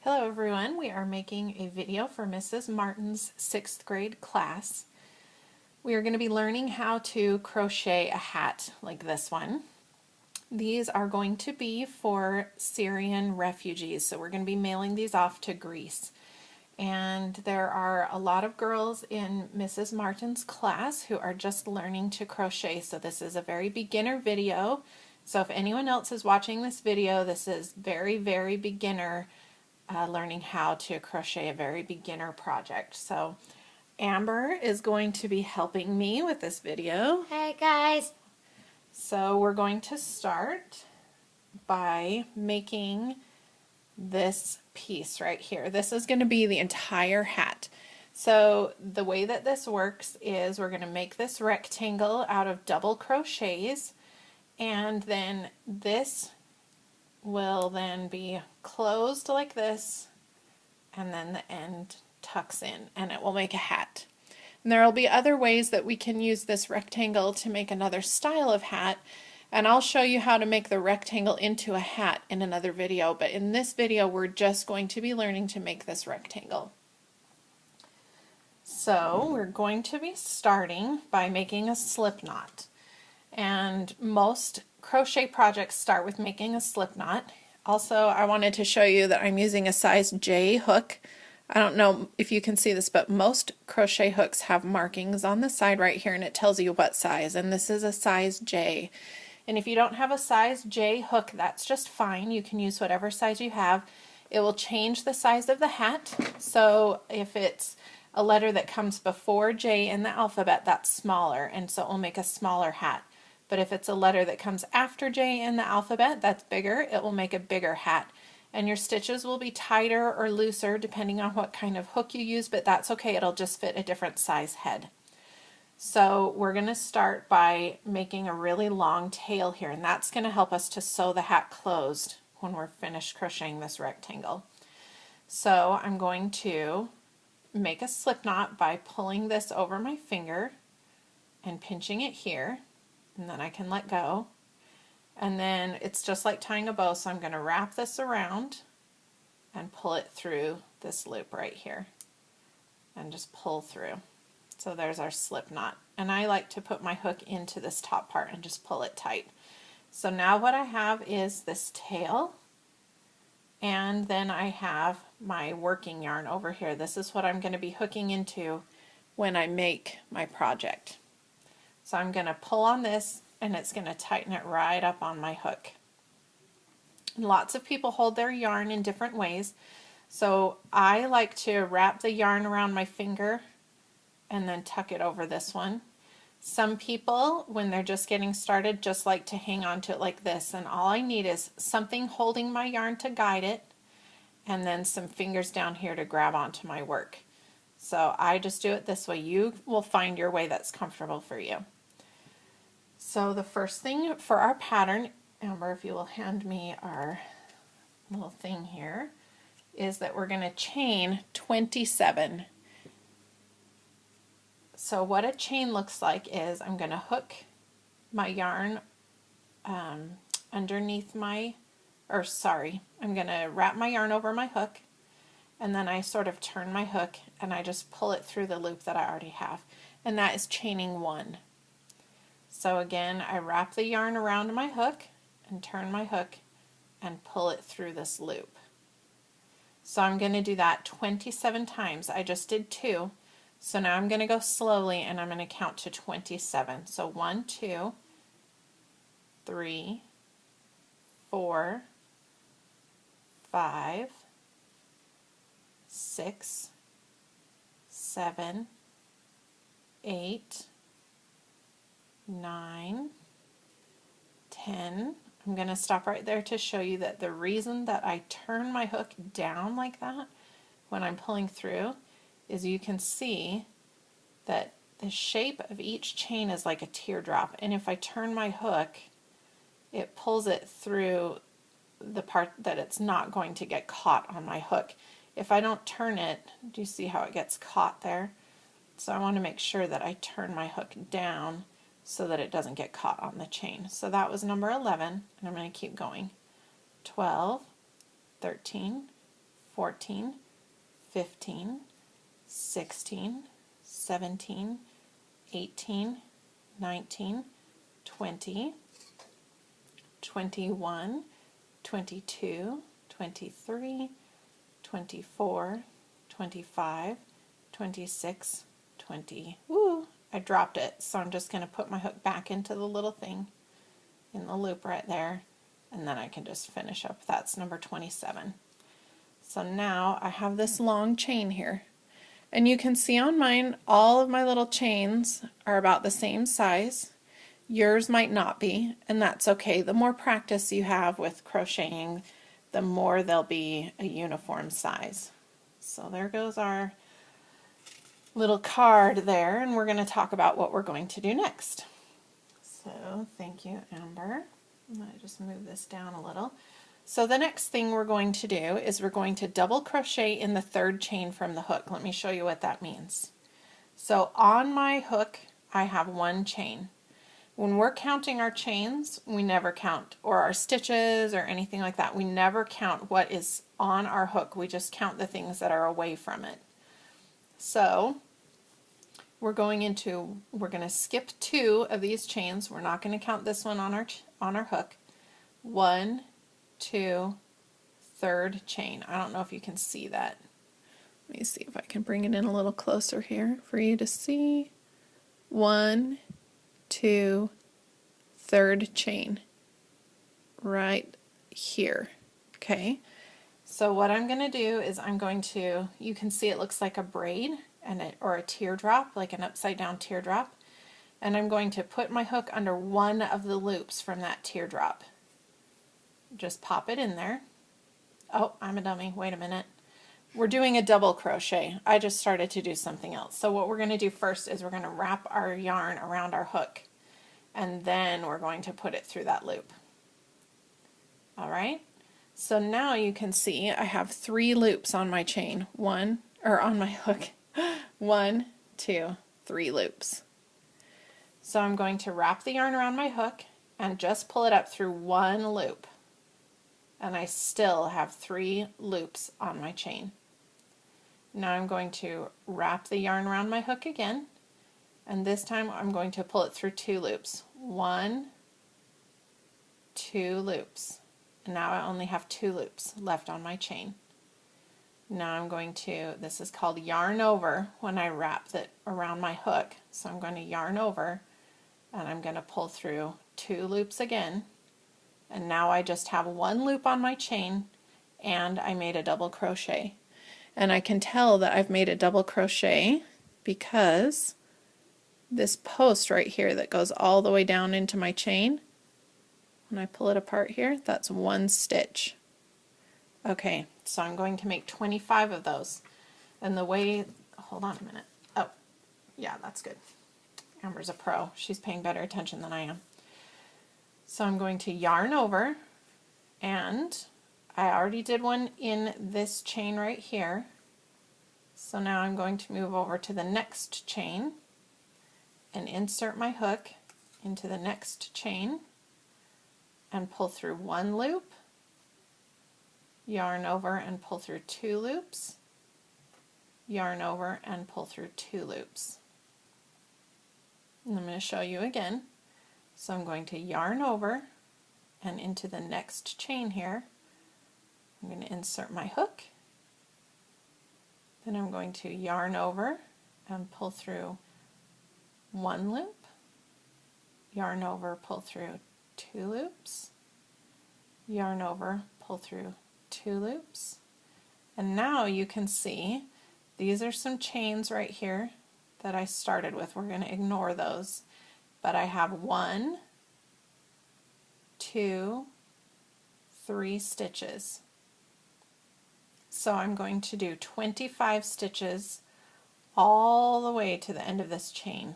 Hello everyone, we are making a video for Mrs. Martin's 6th grade class. We are going to be learning how to crochet a hat like this one. These are going to be for Syrian refugees, so we're going to be mailing these off to Greece. And there are a lot of girls in Mrs. Martin's class who are just learning to crochet, so this is a very beginner video. So if anyone else is watching this video, this is very beginner learning how to crochet, a very beginner project. So Amber is going to be helping me with this video. Hey guys! So we're going to start by making this piece right here. This is going to be the entire hat. So the way that this works is we're going to make this rectangle out of double crochets, and then this will then be closed like this, and then the end tucks in and it will make a hat. And there will be other ways that we can use this rectangle to make another style of hat, and I'll show you how to make the rectangle into a hat in another video, but in this video we're just going to be learning to make this rectangle. So we're going to be starting by making a slip knot, and most crochet projects start with making a slip knot. Also, I wanted to show you that I'm using a size J hook. I don't know if you can see this, but most crochet hooks have markings on the side right here, and it tells you what size, and this is a size J. And if you don't have a size J hook, that's just fine. You can use whatever size you have. It will change the size of the hat. So if it's a letter that comes before J in the alphabet, that's smaller, and so it will make a smaller hat. But if it's a letter that comes after J in the alphabet, that's bigger, it will make a bigger hat. And your stitches will be tighter or looser depending on what kind of hook you use, but that's okay, it'll just fit a different size head. So we're going to start by making a really long tail here, and that's going to help us to sew the hat closed when we're finished crocheting this rectangle. So I'm going to make a slip knot by pulling this over my finger and pinching it here, and then I can let go. And then it's just like tying a bow, so I'm going to wrap this around and pull it through this loop right here and just pull through. So there's our slip knot, and I like to put my hook into this top part and just pull it tight. So now what I have is this tail, and then I have my working yarn over here. This is what I'm going to be hooking into when I make my project. So I'm going to pull on this, and it's going to tighten it right up on my hook. And lots of people hold their yarn in different ways. So I like to wrap the yarn around my finger and then tuck it over this one. Some people, when they're just getting started, just like to hang on to it like this, and all I need is something holding my yarn to guide it, and then some fingers down here to grab onto my work. So I just do it this way. You will find your way that's comfortable for you. So the first thing for our pattern, Amber, if you will hand me our little thing here, is that we're going to chain 27. So what a chain looks like is I'm going to hook my yarn underneath my, I'm going to wrap my yarn over my hook, and then I sort of turn my hook and I just pull it through the loop that I already have, and that is chaining 1. So again, I wrap the yarn around my hook and turn my hook and pull it through this loop. So I'm going to do that 27 times. I just did 2. So now I'm going to go slowly, and I'm going to count to 27. So 1, 2, 3, 4, 5, 6, 7, 8, 9, 10. I'm going to stop right there to show you that the reason that I turn my hook down like that when I'm pulling through is you can see that the shape of each chain is like a teardrop, and if I turn my hook, it pulls it through the part that it's not going to get caught on my hook. If I don't turn it, do you see how it gets caught there? So I want to make sure that I turn my hook down so that it doesn't get caught on the chain. So that was number 11, and I'm going to keep going. 12, 13, 14, 15, 16, 17, 18, 19, 20, 21, 22, 23, 24, 25, 26, 20. Woo! I dropped it, so I'm just going to put my hook back into the little thing in the loop right there, and then I can just finish up. That's number 27. So now I have this long chain here, and you can see on mine all of my little chains are about the same size. Yours might not be, and that's okay. The more practice you have with crocheting, the more they'll be a uniform size. So there goes our little card there, and we're going to talk about what we're going to do next. So thank you, Amber. I'm going to just move this down a little. So the next thing we're going to do is we're going to double crochet in the third chain from the hook. Let me show you what that means. So on my hook I have one chain. When we're counting our chains, we never count, or our stitches or anything like that. We never count what is on our hook. We just count the things that are away from it. So we're going to skip 2 of these chains. We're not going to count this one on our hook. 1, 2, third chain. I don't know if you can see that. Let me see if I can bring it in a little closer here for you to see. 1, 2, third chain right here. Okay, so what I'm going to do is you can see it looks like a braid or a teardrop, like an upside down teardrop, and I'm going to put my hook under one of the loops from that teardrop. Just pop it in there. Oh, I'm a dummy. Wait a minute. We're doing a double crochet. I just started to do something else. So what we're going to do first is we're going to wrap our yarn around our hook, and then we're going to put it through that loop. All right. So now you can see I have 3 loops on my chain. On my hook. 1, 2, 3 loops. So I'm going to wrap the yarn around my hook and just pull it up through 1 loop. And I still have 3 loops on my chain. Now I'm going to wrap the yarn around my hook again, and this time I'm going to pull it through 2 loops. 1, 2 loops. And now I only have 2 loops left on my chain. Now I'm going to, this is called yarn over when I wrap it around my hook. So I'm going to yarn over, and I'm going to pull through 2 loops again. And now I just have 1 loop on my chain, and I made a double crochet. And I can tell that I've made a double crochet because this post right here that goes all the way down into my chain, when I pull it apart here, that's 1 stitch. Okay, so I'm going to make 25 of those. And the way, hold on a minute. Oh, yeah, that's good. Amber's a pro. She's paying better attention than I am. So I'm going to yarn over, and I already did one in this chain right here. So now I'm going to move over to the next chain and insert my hook into the next chain and pull through 1 loop, yarn over and pull through 2 loops, yarn over and pull through 2 loops. And I'm going to show you again. So I'm going to yarn over and into the next chain here. I'm going to insert my hook. Then I'm going to yarn over and pull through 1 loop, yarn over, pull through 2 loops, yarn over, pull through 2 loops. And now you can see these are some chains right here that I started with. We're going to ignore those. But I have 1, 2, 3 stitches. So I'm going to do 25 stitches all the way to the end of this chain.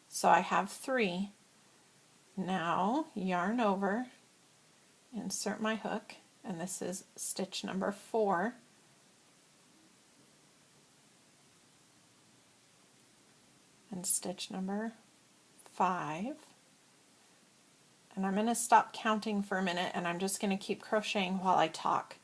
So I have 3. Now yarn over, insert my hook, and this is stitch number 4. And stitch number 5. And I'm going to stop counting for a minute, and I'm just going to keep crocheting while I talk.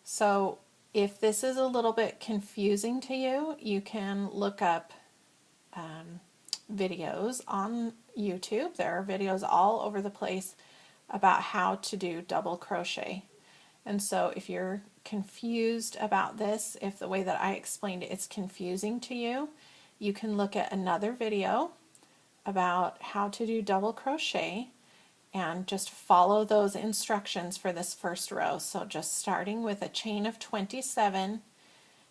So If this is a little bit confusing to you, you can look up videos on YouTube. There are videos all over the place about how to do double crochet. And so if you're confused about this, if the way that I explained it is confusing to you, you can look at another video about how to do double crochet and just follow those instructions for this first row. So just starting with a chain of 27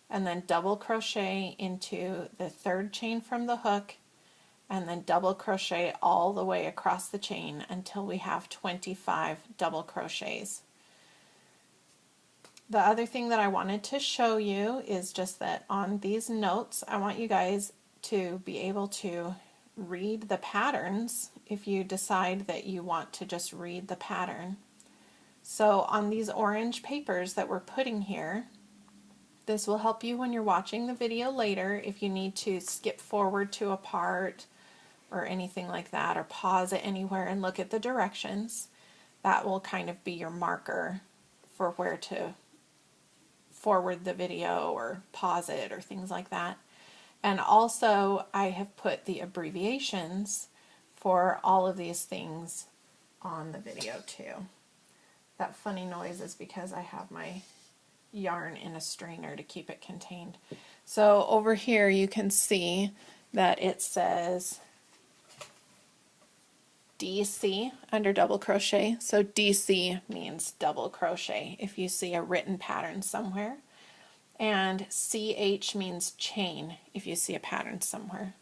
and then double crochet into the third chain from the hook and then double crochet all the way across the chain until we have 25 double crochets. The other thing that I wanted to show you is just that on these notes, I want you guys to be able to read the patterns if you decide that you want to just read the pattern. So on these orange papers that we're putting here, this will help you when you're watching the video later if you need to skip forward to a part or anything like that, or pause it anywhere and look at the directions. That will kind of be your marker for where to forward the video or pause it or things like that. And also I have put the abbreviations for all of these things on the video too. That funny noise is because I have my yarn in a strainer to keep it contained. So over here you can see that it says DC under double crochet. So DC means double crochet if you see a written pattern somewhere. And CH means chain if you see a pattern somewhere.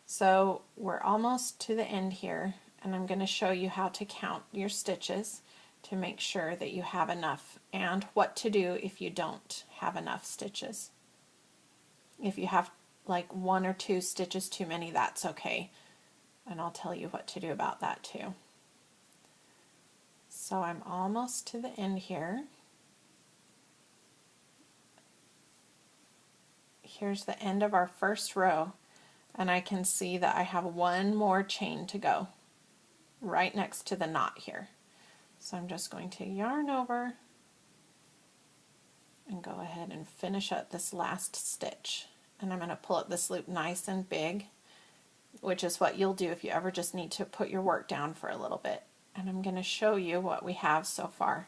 So we're almost to the end here, and I'm going to show you how to count your stitches to make sure that you have enough, and what to do if you don't have enough stitches. If you have like 1 or 2 stitches too many, that's okay, and I'll tell you what to do about that too. So I'm almost to the end here. Here's the end of our first row, and I can see that I have 1 more chain to go right next to the knot here. So I'm just going to yarn over and go ahead and finish up this last stitch. And I'm going to pull up this loop nice and big, which is what you'll do if you ever just need to put your work down for a little bit. And I'm going to show you what we have so far.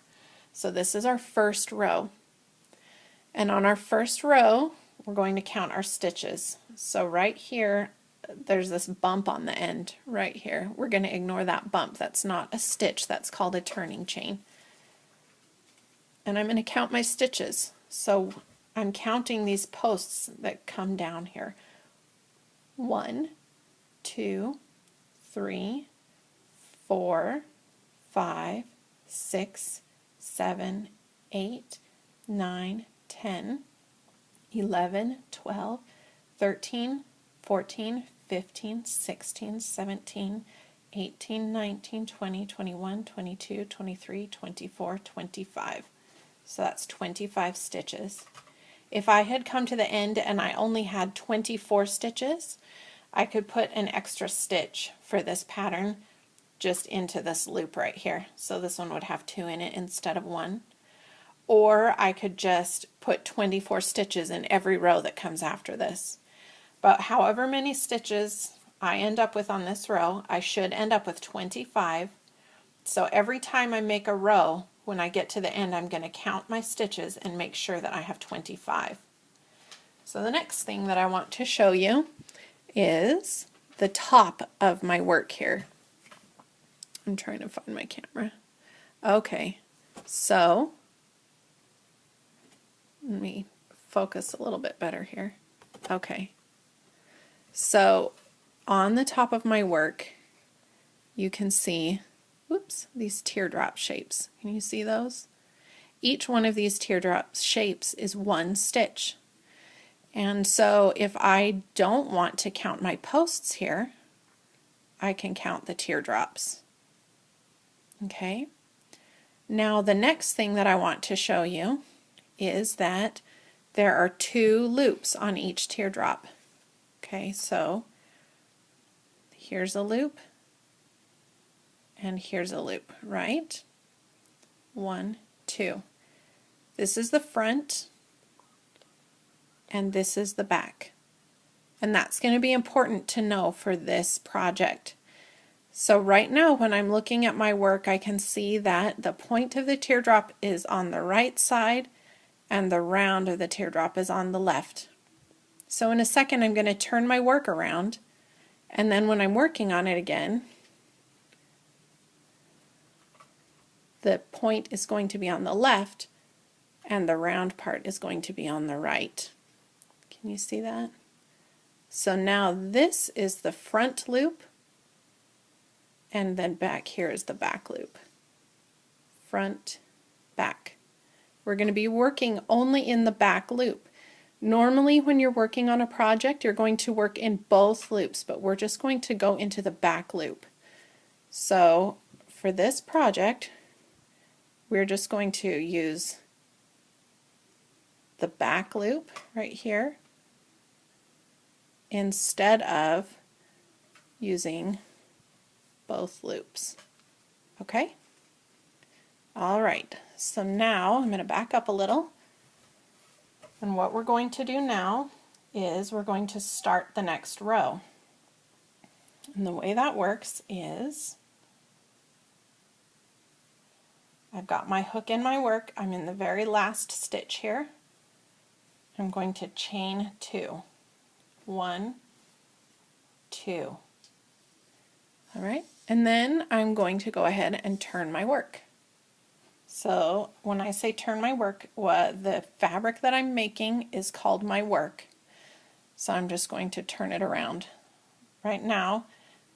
So this is our first row. And on our first row, we're going to count our stitches. So right here, there's this bump on the end right here. We're going to ignore that bump. That's not a stitch. That's called a turning chain. And I'm going to count my stitches. So I'm counting these posts that come down here. 1, 2, 3, 4, 5, 6, 7, 8, 9, 10, 11, 12, 13, 14, 15, 16, 17, 18, 19, 20, 21, 22, 23, 24, 25. So that's 25 stitches. If I had come to the end and I only had 24 stitches, I could put an extra stitch for this pattern just into this loop right here. So this one would have 2 in it instead of 1. Or I could just put 24 stitches in every row that comes after this. But however many stitches I end up with on this row, I should end up with 25. So every time I make a row, when I get to the end, I'm going to count my stitches and make sure that I have 25. So the next thing that I want to show you is the top of my work here. I'm trying to find my camera. Okay, so let me focus a little bit better here. Okay, so on the top of my work, you can see, whoops, these teardrop shapes. Can you see those? Each one of these teardrop shapes is 1 stitch. And so if I don't want to count my posts here, I can count the teardrops. Okay. Now the next thing that I want to show you is that there are 2 loops on each teardrop. Okay, so here's a loop and here's a loop, right? 1, 2. This is the front and this is the back. And that's going to be important to know for this project. So right now when I'm looking at my work, I can see that the point of the teardrop is on the right side and the round of the teardrop is on the left. So in a second I'm going to turn my work around, and then when I'm working on it again, the point is going to be on the left and the round part is going to be on the right. Can you see that? So now this is the front loop, and then back here is the back loop. Front, back. We're going to be working only in the back loop. Normally when you're working on a project, you're going to work in both loops, but we're just going to go into the back loop. So for this project, we're just going to use the back loop right here instead of using both loops. Okay? All right, so now I'm going to back up a little, and what we're going to do now is we're going to start the next row. And the way that works is I've got my hook in my work. I'm in the very last stitch here. I'm going to chain 2. 1, 2. All right, and then I'm going to go ahead and turn my work. So when I say turn my work, the fabric that I'm making is called my work. So I'm just going to turn it around. Right now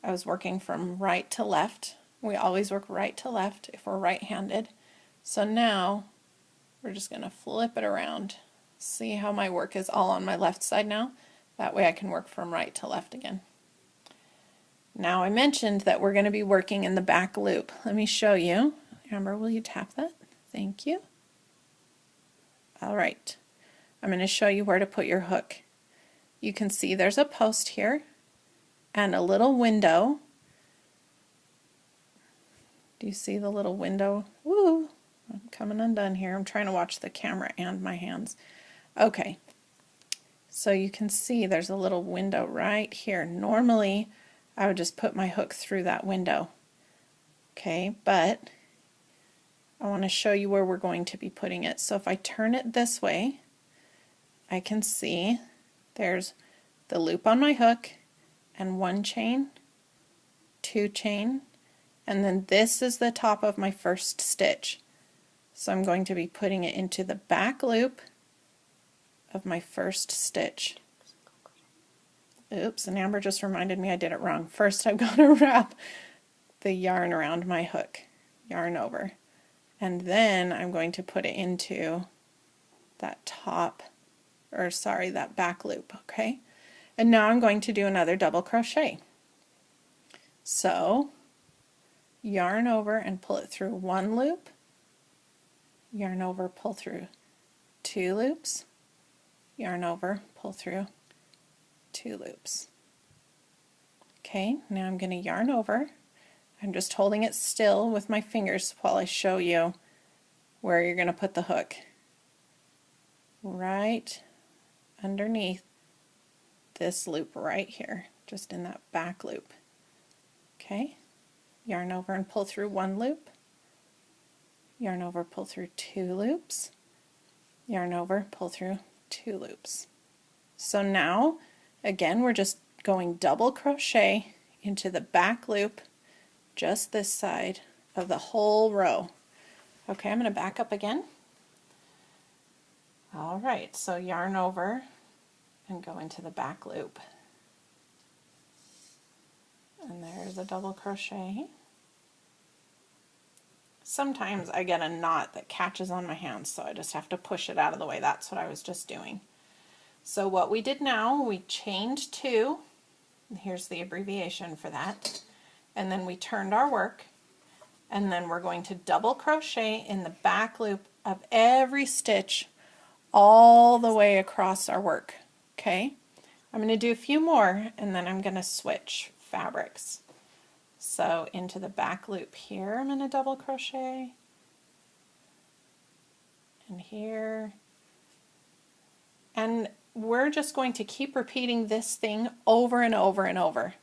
I was working from right to left. We always work right to left if we're right-handed. So now we're just going to flip it around. See how my work is all on my left side now? That way I can work from right to left again. Now I mentioned that we're going to be working in the back loop. Let me show you. Amber, will you tap that? Thank you. All right. I'm going to show you where to put your hook. You can see there's a post here and a little window. Do you see the little window? Woo! I'm coming undone here. I'm trying to watch the camera and my hands. Okay. So you can see there's a little window right here. Normally I would just put my hook through that window. Okay, but I want to show you where we're going to be putting it. So if I turn it this way, I can see there's the loop on my hook and 1 chain, 2 chain, and then this is the top of my first stitch. So I'm going to be putting it into the back loop of my first stitch. Oops, and Amber just reminded me I did it wrong. First I've got to wrap the yarn around my hook, yarn over, and then I'm going to put it into that that back loop, okay? And now I'm going to do another double crochet. So yarn over and pull it through 1 loop, yarn over, pull through 2 loops, yarn over, pull through 2 loops. Okay, now I'm going to yarn over. I'm just holding it still with my fingers while I show you where you're going to put the hook. Right underneath this loop right here, just in that back loop. Okay, yarn over and pull through 1 loop, yarn over, pull through 2 loops, yarn over, pull through 2 loops. So now again we're just going double crochet into the back loop, just this side of the whole row. Okay, I'm going to back up again. Alright, so yarn over and go into the back loop. And there's a double crochet. Sometimes I get a knot that catches on my hands, so I just have to push it out of the way. That's what I was just doing. So what we did now, we chained 2, and here's the abbreviation for that, and then we turned our work, and then we're going to double crochet in the back loop of every stitch all the way across our work. Okay, I'm going to do a few more and then I'm going to switch fabrics. So into the back loop here I'm going to double crochet, and here, and we're just going to keep repeating this thing over and over and over.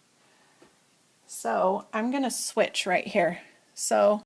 So I'm going to switch right here. So